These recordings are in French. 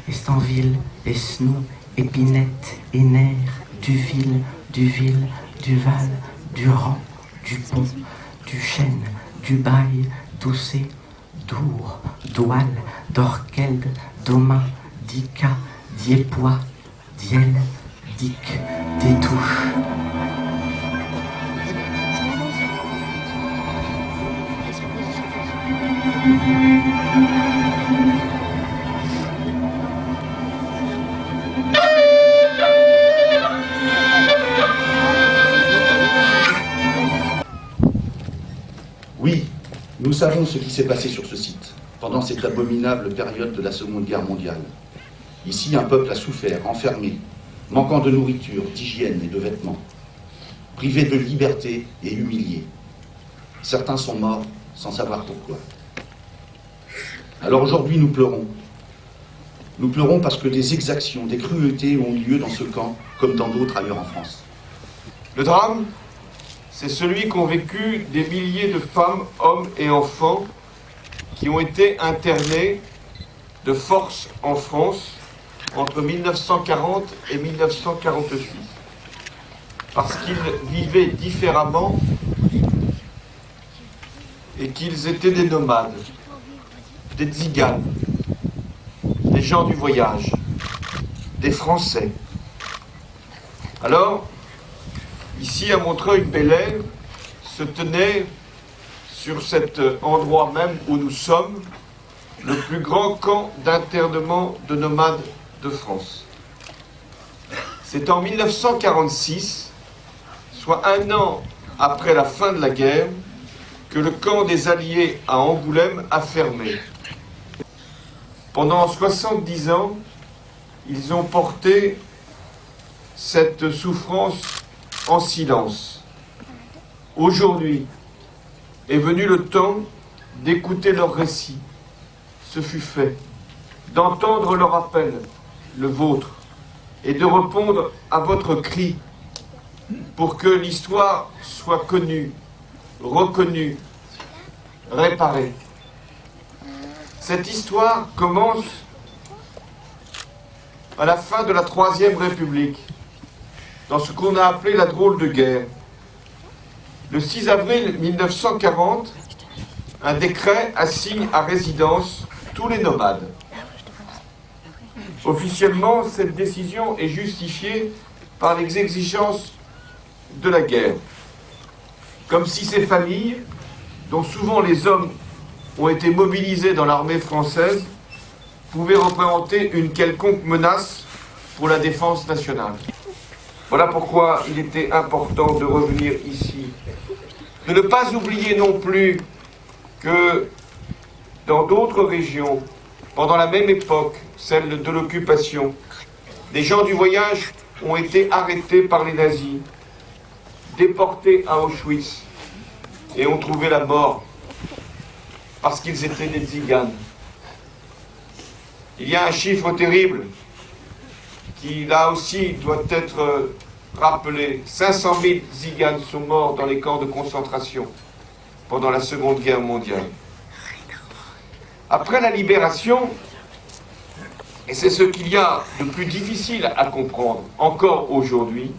Estanville, Esnou, Épinette, Éner, Duville, Duville, Duval, Durand, Dupont, Duchesne, Dubail, Doucet, Dour, Doual, Dorquelde, Domain, Dica, Diepois, Diel, Dic, Détouche. Oui, nous savons ce qui s'est passé sur ce site, pendant cette abominable période de la Seconde Guerre mondiale. Ici, un peuple a souffert, enfermé, manquant de nourriture, d'hygiène et de vêtements, privé de liberté et humilié. Certains sont morts sans savoir pourquoi. Alors aujourd'hui, nous pleurons. Nous pleurons parce que des exactions, des cruautés ont lieu dans ce camp, comme dans d'autres ailleurs en France. Le drame, c'est celui qu'ont vécu des milliers de femmes, hommes et enfants qui ont été internés de force en France entre 1940 et 1946. Parce qu'ils vivaient différemment et qu'ils étaient des nomades, des tziganes, des gens du voyage, des Français. Alors, ici à Montreuil-Bellay se tenait, sur cet endroit même où nous sommes, le plus grand camp d'internement de nomades de France. C'est en 1946, soit un an après la fin de la guerre, que le camp des Alliés à Angoulême a fermé. Pendant 70 ans, ils ont porté cette souffrance en silence. Aujourd'hui est venu le temps d'écouter leur récit. Ce fut fait, d'entendre leur appel, le vôtre, et de répondre à votre cri pour que l'histoire soit connue, reconnue, réparée. Cette histoire commence à la fin de la Troisième République, dans ce qu'on a appelé la drôle de guerre. Le 6 avril 1940, un décret assigne à résidence tous les nomades. Officiellement, cette décision est justifiée par les exigences de la guerre. Comme si ces familles, dont souvent les hommes ont été mobilisés dans l'armée française, pouvaient représenter une quelconque menace pour la défense nationale. Voilà pourquoi il était important de revenir ici. De ne pas oublier non plus que dans d'autres régions, pendant la même époque, celle de l'occupation, des gens du voyage ont été arrêtés par les nazis, déportés à Auschwitz et ont trouvé la mort parce qu'ils étaient des tziganes. Il y a un chiffre terrible qui, là aussi, doit être rappelé. 500 000 tziganes sont morts dans les camps de concentration pendant la Seconde Guerre mondiale. Après la libération, et c'est ce qu'il y a de plus difficile à comprendre encore aujourd'hui,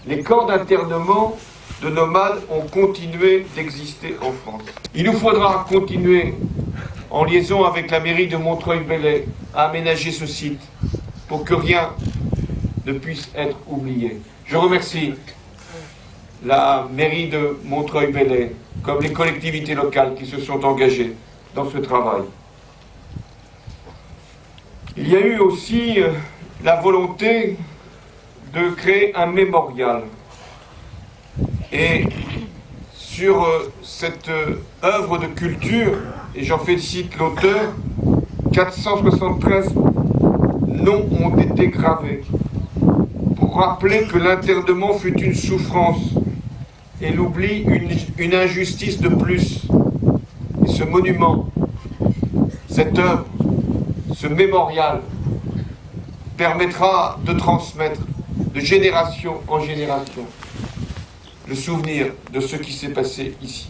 les camps d'internement de nomades ont continué d'exister en France. Il nous faudra continuer, en liaison avec la mairie de Montreuil-Bellay, à aménager ce site pour que rien ne puisse être oublié. Je remercie la mairie de Montreuil-Bellay, comme les collectivités locales qui se sont engagées dans ce travail. Il y a eu aussi la volonté de créer un mémorial. Et sur cette œuvre de culture, et j'en félicite l'auteur, 473 noms ont été gravés pour rappeler que l'internement fut une souffrance et l'oubli une injustice de plus. Et ce monument, cette œuvre, ce mémorial permettra de transmettre de génération en génération le souvenir de ce qui s'est passé ici.